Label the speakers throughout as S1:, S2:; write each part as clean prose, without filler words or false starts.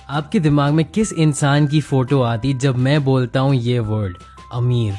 S1: आपके दिमाग में किस इंसान की फोटो आती जब मैं बोलता हूँ ये वर्ड, अमीर?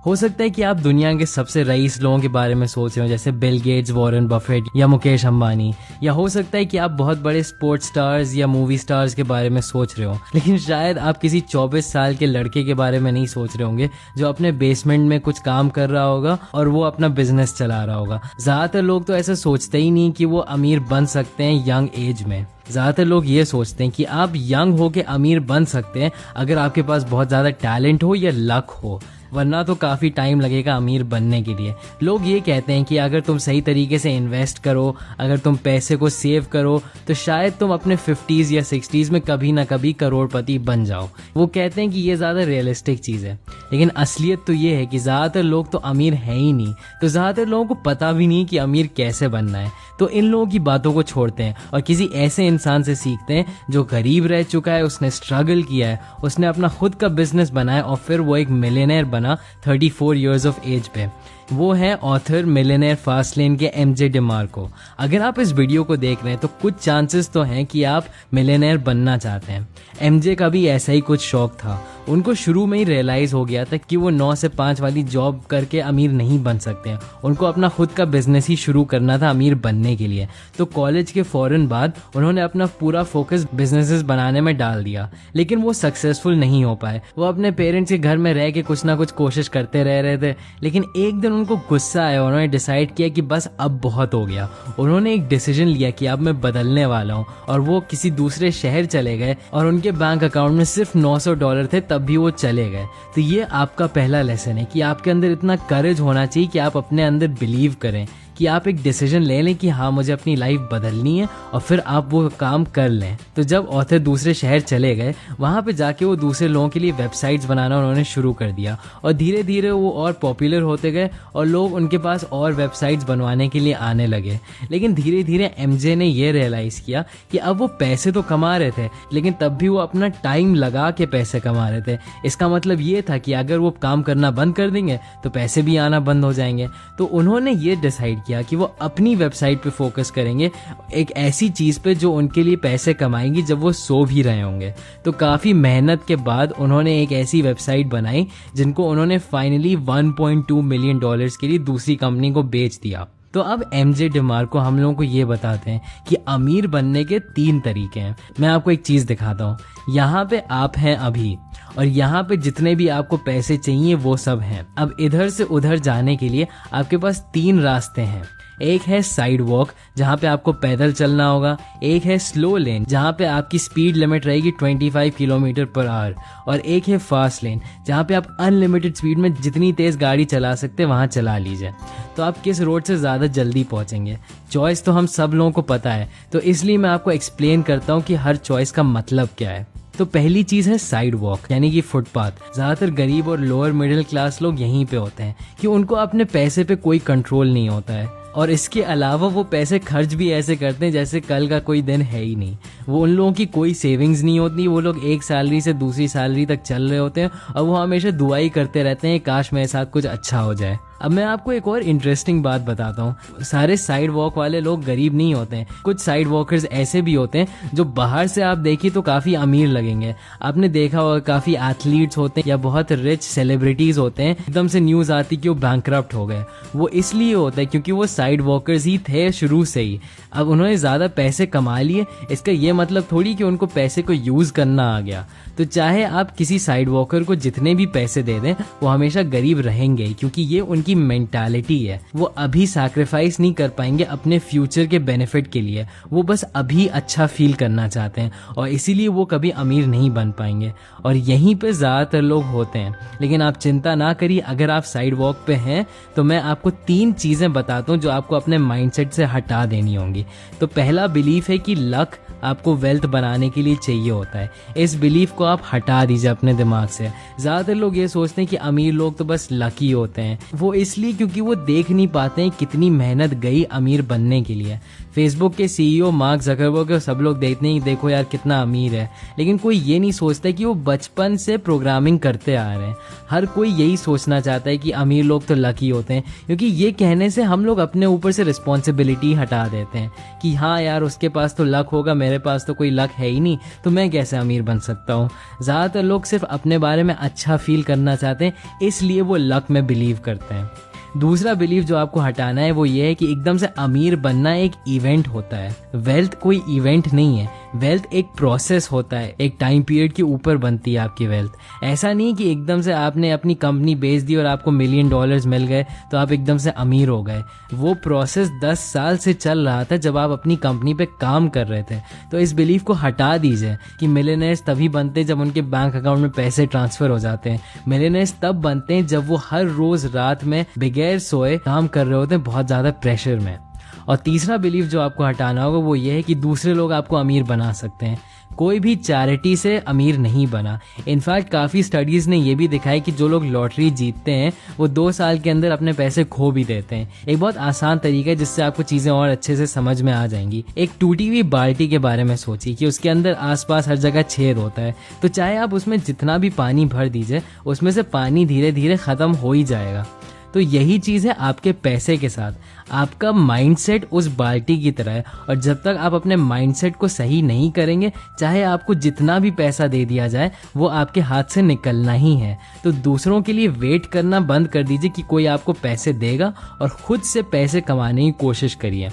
S1: हो सकता है कि आप दुनिया के सबसे रईस लोगों के बारे में सोच रहे हो, जैसे बिल गेट्स, वॉरेन बफेट या मुकेश अंबानी। या हो सकता है कि आप बहुत बड़े स्पोर्ट्स स्टार्स या मूवी स्टार्स के बारे में सोच रहे हो, लेकिन शायद आप किसी 24 साल के लड़के के बारे में नहीं सोच रहे होंगे जो अपने बेसमेंट में कुछ काम कर रहा होगा और वो अपना बिजनेस चला रहा होगा। ज्यादातर लोग तो ऐसा सोचते ही नहीं कि वो अमीर बन सकते हैं यंग एज में। ज़्यादातर लोग ये सोचते हैं कि आप यंग हो के अमीर बन सकते हैं अगर आपके पास बहुत ज़्यादा टैलेंट हो या लक हो, वरना तो काफ़ी टाइम लगेगा अमीर बनने के लिए। लोग ये कहते हैं कि अगर तुम सही तरीके से इन्वेस्ट करो, अगर तुम पैसे को सेव करो, तो शायद तुम अपने 50s या 60s में कभी ना कभी करोड़पति बन जाओ। वो कहते हैं कि ये ज़्यादा रियलिस्टिक चीज़ है, लेकिन असलियत तो ये है कि ज़्यादातर लोग तो अमीर हैं ही नहीं, तो ज़्यादातर लोगों को पता भी नहीं कि अमीर कैसे बनना है। तो इन लोगों की बातों को छोड़ते हैं और किसी ऐसे इंसान से सीखते हैं जो गरीब रह चुका है, उसने स्ट्रगल किया है, उसने अपना खुद का बिजनेस बनाया और फिर वो एक मिलियनेयर बना 34 इयर्स ऑफ एज पे। वो है ऑथर मिलियनेयर फास्टलेन के एमजे डिमार्को। अगर आप इस वीडियो को देख रहे हैं तो कुछ चांसेस तो हैं कि आप मिलियनेयर बनना चाहते हैं। एमजे का भी ऐसा ही कुछ शौक था। उनको शुरू में ही रियलाइज हो गया था कि वो 9 से 5 वाली जॉब करके अमीर नहीं बन सकते हैं। उनको अपना खुद का बिजनेस ही शुरू करना था अमीर बनने के लिए। तो कॉलेज के फौरन बाद उन्होंने अपना पूरा फोकस बिजनेसेस बनाने में डाल दिया, लेकिन वो सक्सेसफुल नहीं हो पाए। वो अपने पेरेंट्स के घर में रह के कुछ ना कुछ कोशिश करते रह रहे थे, लेकिन एक दिन उनको गुस्सा आया। उन्होंने डिसाइड किया कि बस अब बहुत हो गया। उन्होंने एक डिसीजन लिया कि अब मैं बदलने वाला हूँ, और वो किसी दूसरे शहर चले गए और उनके बैंक अकाउंट में सिर्फ $900 थे, तब भी वो चले गए। तो ये आपका पहला लेसन है कि आपके अंदर इतना करेज होना चाहिए कि आप अपने अंदर बिलीव करें, कि आप एक डिसीजन ले लें कि हाँ मुझे अपनी लाइफ बदलनी है, और फिर आप वो काम कर लें। तो जब ऑथर दूसरे शहर चले गए, वहाँ पे जाके वो दूसरे लोगों के लिए वेबसाइट्स बनाना उन्होंने शुरू कर दिया, और धीरे धीरे वो और पॉपुलर होते गए और लोग उनके पास और वेबसाइट्स बनवाने के लिए आने लगे। लेकिन धीरे धीरे एमजे ने ये रियलाइज़ किया कि अब वो पैसे तो कमा रहे थे, लेकिन तब भी वो अपना टाइम लगा के पैसे कमा रहे थे। इसका मतलब ये था कि अगर वो काम करना बंद कर देंगे तो पैसे भी आना बंद हो जाएंगे। तो उन्होंने ये डिसाइड किया कि वो अपनी वेबसाइट पे फोकस करेंगे, एक ऐसी चीज पे जो उनके लिए पैसे कमाएंगी जब वो सो भी रहे होंगे। तो काफी मेहनत के बाद उन्होंने एक ऐसी वेबसाइट बनाई जिनको उन्होंने फाइनली $1.2 मिलियन के लिए दूसरी कंपनी को बेच दिया। तो अब एमजे डिमार्को हम लोगों को ये बताते हैं कि अमीर बनने के 3 तरीके हैं। मैं आपको एक चीज दिखाता हूँ। यहाँ पे आप हैं अभी, और यहाँ पे जितने भी आपको पैसे चाहिए वो सब हैं। अब इधर से उधर जाने के लिए आपके पास 3 रास्ते हैं। एक है साइड वॉक, जहाँ पे आपको पैदल चलना होगा। एक है स्लो लेन, जहाँ पे आपकी स्पीड लिमिट रहेगी 25 किलोमीटर पर आवर। और एक है फास्ट लेन, जहाँ पे आप अनलिमिटेड स्पीड में जितनी तेज गाड़ी चला सकते हैं वहाँ चला लीजिए। तो आप किस रोड से ज़्यादा जल्दी पहुँचेंगे? चॉइस तो हम सब लोगों को पता है, तो इसलिए मैं आपको एक्सप्लेन करता हूँ कि हर चॉइस का मतलब क्या है। तो पहली चीज है साइड वॉक, यानी कि फुटपाथ। ज्यादातर गरीब और लोअर मिडिल क्लास लोग यहीं पे होते हैं कि उनको अपने पैसे पे कोई कंट्रोल नहीं होता है, और इसके अलावा वो पैसे खर्च भी ऐसे करते हैं जैसे कल का कोई दिन है ही नहीं। वो उन लोगों की कोई सेविंग्स नहीं होती। वो लोग एक सैलरी से दूसरी सैलरी तक चल रहे होते हैं, और वो हमेशा दुआ ही करते रहते हैं काश मेरे साथ कुछ अच्छा हो जाए। अब मैं आपको एक और इंटरेस्टिंग बात बताता हूँ। सारे साइड वॉक वाले लोग गरीब नहीं होते हैं। कुछ साइड वॉकर्स ऐसे भी होते हैं जो बाहर से आप देखिए तो काफ़ी अमीर लगेंगे। आपने देखा होगा काफ़ी एथलीट्स होते हैं या बहुत रिच सेलिब्रिटीज़ होते हैं, एकदम से न्यूज़ आती कि वो बैंकरप्ट हो गए। वो इसलिए होता है क्योंकि वो साइड वॉकर्स ही थे शुरू से ही। अब उन्होंने ज़्यादा पैसे कमा लिए, इसका ये मतलब थोड़ी कि उनको पैसे को यूज़ करना आ गया। तो चाहे आप किसी साइड वॉकर को जितने भी पैसे दे दें, वो हमेशा गरीब रहेंगे, क्योंकि ये उनकी मेंटालिटी है। वो अभी सैक्रिफाइस नहीं कर पाएंगे अपने फ्यूचर के बेनिफिट के लिए। वो बस अभी अच्छा फील करना चाहते हैं, और इसीलिए वो कभी अमीर नहीं बन पाएंगे। और यहीं पे ज़्यादातर लोग होते हैं। लेकिन आप चिंता ना करिए, अगर आप साइड वॉक पे हैं तो मैं आपको 3 चीज़ें बताता हूँ जो आपको अपने माइंडसेट से हटा देनी होंगी। तो पहला बिलीफ है कि लक आपको वेल्थ बनाने के लिए चाहिए होता है। इस बिलीफ को आप हटा दीजिए अपने दिमाग से। ज़्यादातर लोग ये सोचते हैं कि अमीर लोग तो बस लकी होते हैं। वो इसलिए क्योंकि वो देख नहीं पाते हैं कितनी मेहनत गई अमीर बनने के लिए। फेसबुक के सीईओ मार्क जकरबर्ग को सब लोग देखते हैं, देखो यार कितना अमीर है, लेकिन कोई ये नहीं सोचता कि वो बचपन से प्रोग्रामिंग करते आ रहे हैं। हर कोई यही सोचना चाहता है कि अमीर लोग तो लकी होते हैं, क्योंकि ये कहने से हम लोग अपने ऊपर से रिस्पॉन्सिबिलिटी हटा देते हैं कि हाँ यार उसके पास तो लक होगा, मेरे पास तो कोई लक है ही नहीं, तो मैं कैसे अमीर बन सकता हूँ। ज़्यादातर लोग सिर्फ अपने बारे में अच्छा फील करना चाहते हैं, इसलिए वो लक में बिलीव करते हैं। दूसरा बिलीव जो आपको हटाना है वो ये है कि एकदम से अमीर बनना एक इवेंट होता है। वेल्थ कोई इवेंट नहीं है, वेल्थ एक प्रोसेस होता है, एक टाइम पीरियड के ऊपर बनती है आपकी वेल्थ। ऐसा नहीं कि एकदम से आपने अपनी कंपनी बेच दी और आपको $1 मिलियन मिल गए तो आप एकदम से अमीर हो गए। वो प्रोसेस 10 साल से चल रहा था जब आप अपनी कंपनी पे काम कर रहे थे। तो इस बिलीव को हटा दीजिए कि मिलियनेयर्स तभी बनते हैं जब उनके बैंक अकाउंट में पैसे ट्रांसफर हो जाते हैं। मिलियनेयर्स तब बनते हैं जब वो हर रोज रात में बगैर सोए काम कर रहे होते हैं, बहुत ज्यादा प्रेशर में। और तीसरा बिलीव जो आपको हटाना होगा वो ये है कि दूसरे लोग आपको अमीर बना सकते हैं। कोई भी चैरिटी से अमीर नहीं बना। इनफैक्ट काफ़ी स्टडीज़ ने ये भी दिखाया कि जो लोग लॉटरी जीतते हैं वो 2 साल के अंदर अपने पैसे खो भी देते हैं। एक बहुत आसान तरीका है जिससे आपको चीज़ें और अच्छे से समझ में आ जाएंगी। एक टूटी हुई बाल्टी के बारे में सोचिए कि उसके अंदर आसपास हर जगह छेद होता है, तो चाहे आप उसमें जितना भी पानी भर दीजिए उसमें से पानी धीरे धीरे ख़त्म हो ही जाएगा। तो यही चीज़ है आपके पैसे के साथ। आपका माइंडसेट उस बाल्टी की तरह है, और जब तक आप अपने माइंडसेट को सही नहीं करेंगे, चाहे आपको जितना भी पैसा दे दिया जाए वो आपके हाथ से निकलना ही है। तो दूसरों के लिए वेट करना बंद कर दीजिए कि कोई आपको पैसे देगा, और खुद से पैसे कमाने की कोशिश करिए।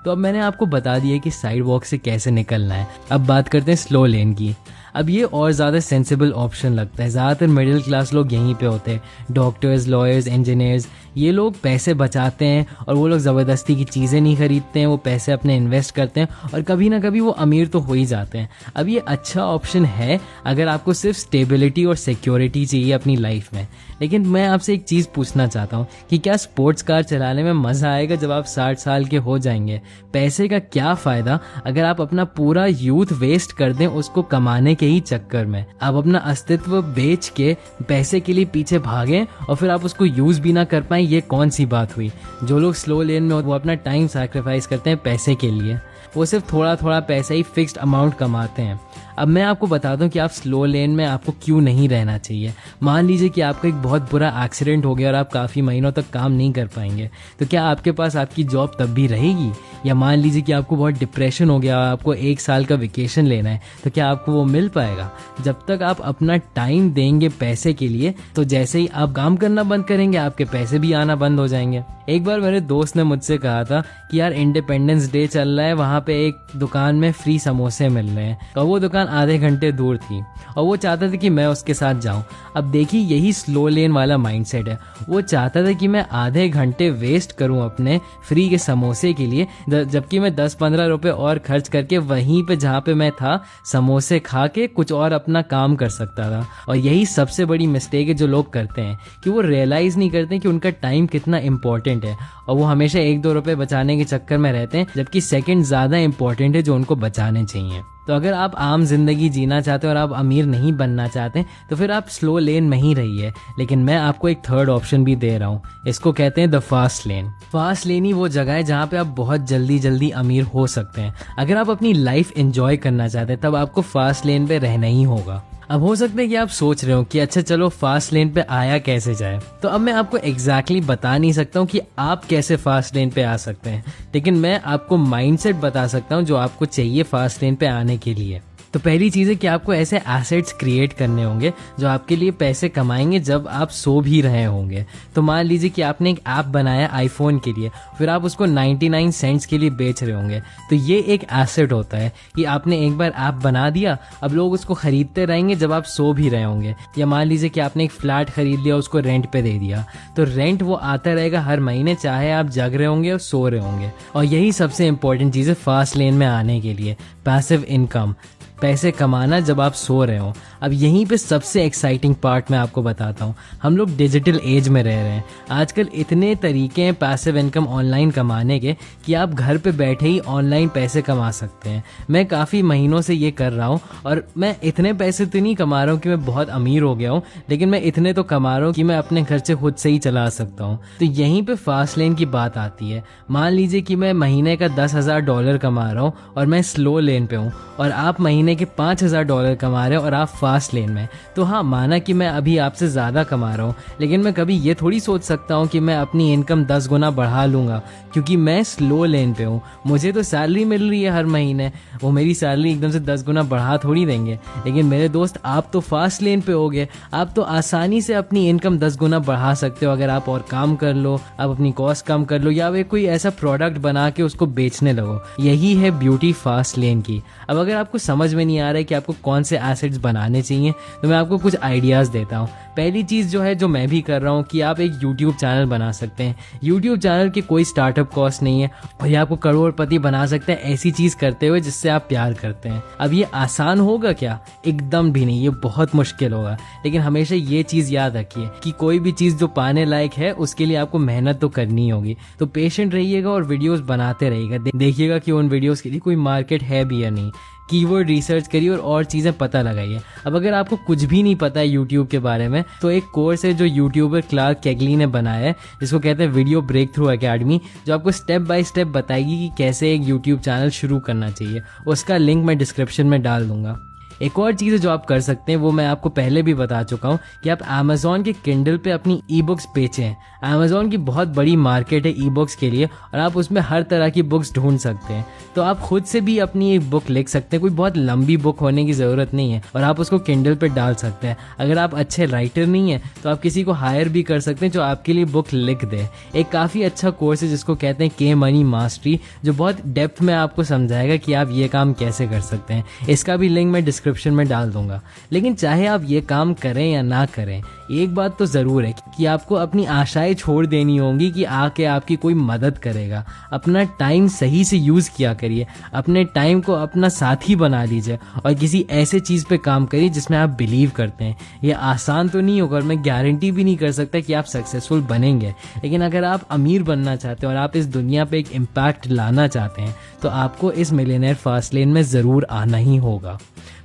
S1: तो अब मैंने आपको बता दिया कि साइड वॉक से कैसे निकलना है। अब बात करते हैं स्लो लेन की। अब ये और ज़्यादा सेंसिबल ऑप्शन लगता है। ज़्यादातर मिडिल क्लास लोग यहीं पे होते हैं, डॉक्टर्स, लॉयर्स, इंजीनियर्स। ये लोग पैसे बचाते हैं और वो लोग ज़बरदस्ती की चीज़ें नहीं खरीदते हैं, वो पैसे अपने इन्वेस्ट करते हैं और कभी ना कभी वो अमीर तो हो ही जाते हैं। अब ये अच्छा ऑप्शन है अगर आपको सिर्फ स्टेबिलिटी और सिक्योरिटी चाहिए अपनी लाइफ में। लेकिन मैं आपसे एक चीज़ पूछना चाहता हूँ कि क्या स्पोर्ट्स कार चलाने में मज़ा आएगा जब आप 60 साल के हो जाएंगे? पैसे का क्या फ़ायदा अगर आप अपना पूरा यूथ वेस्ट कर दें उसको कमाने के ही चक्कर में? आप अपना अस्तित्व बेच के पैसे के लिए पीछे भागें और फिर आप उसको यूज़ भी ना कर पाएं, ये कौन सी बात हुई? जो लोग स्लो लेन में वो अपना टाइम सैक्रिफाइस करते हैं पैसे के लिए, वो सिर्फ थोड़ा थोड़ा पैसा ही फिक्स्ड अमाउंट कमाते हैं। अब मैं आपको बता दूं कि आप स्लो लेन में आपको क्यों नहीं रहना चाहिए। मान लीजिए कि आपका एक बहुत बुरा एक्सीडेंट हो गया और आप काफ़ी महीनों तक काम नहीं कर पाएंगे, तो क्या आपके पास आपकी जॉब तब भी रहेगी? या मान लीजिए कि आपको बहुत डिप्रेशन हो गया, आपको 1 साल का वेकेशन लेना है, तो क्या आपको वो मिल पाएगा? जब तक आप अपना टाइम देंगे पैसे के लिए, तो जैसे ही आप काम करना बंद करेंगे आपके पैसे भी आना बंद हो जाएंगे। एक बार मेरे दोस्त ने मुझसे कहा था कि यार इंडिपेंडेंस डे चल रहा है, वहाँ पे एक दुकान में फ्री समोसे मिल रहे हैं, और वो दुकान आधे घंटे दूर थी और वो चाहता था कि मैं उसके साथ जाऊं। अब देखिए यही स्लो लेन वाला माइंडसेट है। वो चाहता था कि मैं आधे घंटे वेस्ट करूं अपने फ्री के समोसे के लिए, जबकि मैं 10-15 रुपए और खर्च करके वहीं पे जहाँ पे मैं था समोसे खा के कुछ और अपना काम कर सकता था। और यही सबसे बड़ी मिस्टेक है जो लोग करते हैं कि वो रियलाइज़ नहीं करते कि उनका टाइम कितना इंपॉर्टेंट है, और वो हमेशा 1-2 रुपए बचाने के चक्कर में रहते हैं, जबकि सेकंड ज़्यादा इंपॉर्टेंट है जो उनको बचाने चाहिए। तो अगर आप आम जिंदगी जीना चाहते हैं और आप अमीर नहीं बनना चाहते तो फिर आप स्लो लेन में ही रहिए। लेकिन मैं आपको एक थर्ड ऑप्शन भी दे रहा हूँ, इसको कहते हैं the fast lane. Fast lane ही वो जगह है जहाँ पे आप बहुत जल्दी जल्दी अमीर हो सकते हैं। अगर आप अपनी लाइफ एंजॉय करना चाहते हैं तब आपको फास्ट लेन पे रहना ही होगा। अब हो सकता है कि आप सोच रहे हो कि अच्छा चलो फास्ट लेन पे आया कैसे जाए। तो अब मैं आपको एग्जैक्टली बता नहीं सकता हूँ कि आप कैसे फास्ट लेन पे आ सकते हैं, लेकिन मैं आपको माइंडसेट बता सकता हूँ जो आपको चाहिए फास्ट लेन पे आने के लिए। तो पहली चीज़ है कि आपको ऐसे एसेट्स क्रिएट करने होंगे जो आपके लिए पैसे कमाएंगे जब आप सो भी रहे होंगे। तो मान लीजिए कि आपने एक ऐप बनाया आईफोन के लिए, फिर आप उसको 99 सेंट्स के लिए बेच रहे होंगे, तो ये एक एसेट होता है कि आपने एक बार ऐप बना दिया, अब लोग उसको खरीदते रहेंगे जब आप सो भी रहे होंगे। या मान लीजिए कि आपने एक फ्लैट खरीद लिया, उसको रेंट पे दे दिया, तो रेंट वो आता रहेगा हर महीने, चाहे आप जग रहे होंगे और सो रहे होंगे। और यही सबसे इंपॉर्टेंट चीज़ है फास्ट लेन में आने के लिए, पैसिव इनकम। पैसे कमाना जब आप सो रहे हो। अब यहीं पे सबसे एक्साइटिंग पार्ट मैं आपको बताता हूँ। हम लोग डिजिटल एज में रह रहे हैं। आजकल इतने तरीके हैं पैसिव इनकम ऑनलाइन कमाने के कि आप घर पे बैठे ही ऑनलाइन पैसे कमा सकते हैं। मैं काफ़ी महीनों से ये कर रहा हूँ और मैं इतने पैसे तो नहीं कमा रहा हूँ कि मैं बहुत अमीर हो गया हूँ, लेकिन मैं इतने तो कमा रहा हूँ कि मैं अपने खर्चे खुद से ही चला सकता हूँ। तो यहीं पे फास्ट लेन की बात आती है। मान लीजिए कि मैं महीने का $10,000 कमा रहा हूँ और मैं स्लो लेन पे हूँ, और आप महीने के $5,000 कमा रहे हो और आप फास्ट लेन में। तो हाँ, माना कि मैं अभी आपसे ज़्यादा कमा रहा हूँ, लेकिन मैं कभी ये थोड़ी सोच सकता हूँ कि मैं अपनी इनकम 10 गुना बढ़ा लूँगा क्योंकि मैं स्लो लेन पे हूँ। मुझे तो सैलरी मिल रही है हर महीने, वो मेरी सैलरी एकदम से 10 गुना बढ़ा थोड़ी देंगे। लेकिन मेरे दोस्त, आप तो फास्ट लेन पे होगे, आप तो आसानी से अपनी इनकम 10 गुना बढ़ा सकते हो अगर आप और काम कर लो, आप अपनी कॉस्ट कम कर लो, या वे कोई ऐसा प्रोडक्ट बना के उसको बेचने लगो। यही है ब्यूटी फास्ट लेन की। अब अगर आपको समझ में नहीं आ रहा है कि आपको कौन से एसेट्स बनाने चाहिए, तो मैं आपको कुछ आइडियाज़ देता हूँ। पहली चीज़ जो है, जो मैं भी कर रहा हूँ, कि आप एक यूट्यूब चैनल बना सकते हैं। यूट्यूब चैनल की कोई स्टार्टअप कॉस्ट नहीं है और ये आपको करोड़पति बना सकते हैं ऐसी चीज़ करते हुए जिससे आप प्यार करते हैं। अब ये आसान होगा क्या? एकदम भी नहीं, ये बहुत मुश्किल होगा। लेकिन हमेशा ये चीज़ याद रखिए कि कोई भी चीज़ जो पाने लायक है उसके लिए आपको मेहनत तो करनी होगी। तो पेशेंट रहिएगा और वीडियोस बनाते रहिएगा। देखिएगा कि उन वीडियोस के लिए कोई मार्केट है भी या नहीं। कीवर्ड रिसर्च करिए और चीज़ें पता लगाइए। अब अगर आपको कुछ भी नहीं पता है यूट्यूब के बारे में, तो एक कोर्स है जो यूट्यूबर क्लार्क कैगली ने बनाया है, जिसको कहते हैं वीडियो ब्रेक थ्रू अकेडमी, जो आपको स्टेप बाय स्टेप बताएगी कि कैसे एक यूट्यूब चैनल शुरू करना चाहिए। उसका लिंक मैं डिस्क्रिप्शन में डाल दूंगा। एक और चीज़ जो आप कर सकते हैं, वो मैं आपको पहले भी बता चुका हूँ, कि आप अमेज़ॉन के किंडल पे अपनी ई बुक्स बेचें। अमेज़ॉन की बहुत बड़ी मार्केट है ई बुक्स के लिए और आप उसमें हर तरह की बुक्स ढूंढ सकते हैं। तो आप खुद से भी अपनी एक बुक लिख सकते हैं, कोई बहुत लंबी बुक होने की ज़रूरत नहीं है, और आप उसको किंडल पे डाल सकते हैं। अगर आप अच्छे राइटर नहीं हैं तो आप किसी को हायर भी कर सकते हैं जो आपके लिए बुक लिख दे। एक काफ़ी अच्छा कोर्स है जिसको कहते हैं के मनी मास्टरी, जो बहुत डेप्थ में आपको समझाएगा कि आप ये काम कैसे कर सकते हैं। इसका भी लिंक मैं डिस्क्रिप्शन में डाल दूंगा। लेकिन चाहे आप ये काम करें या ना करें, एक बात तो ज़रूर है कि आपको अपनी आशाएं छोड़ देनी होंगी कि आके आपकी कोई मदद करेगा। अपना टाइम सही से यूज़ किया करिए, अपने टाइम को अपना साथी बना लीजिए और किसी ऐसे चीज़ पे काम करिए जिसमें आप बिलीव करते हैं। ये आसान तो नहीं होगा और मैं गारंटी भी नहीं कर सकता कि आप सक्सेसफुल बनेंगे, लेकिन अगर आप अमीर बनना चाहते हैं और आप इस दुनिया पे एक इम्पैक्ट लाना चाहते हैं, तो आपको इस मिलियनेयर फास्ट लेन में ज़रूर आना ही होगा।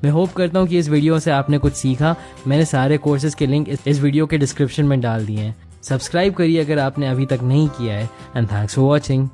S1: मैं होप करता हूँ कि इस वीडियो से आपने कुछ सीखा। मैंने सारे कोर्सेज़ के लिंक इस वीडियो के डिस्क्रिप्शन में डाल दिए हैं। सब्सक्राइब करिए अगर आपने अभी तक नहीं किया है। And thanks for watching.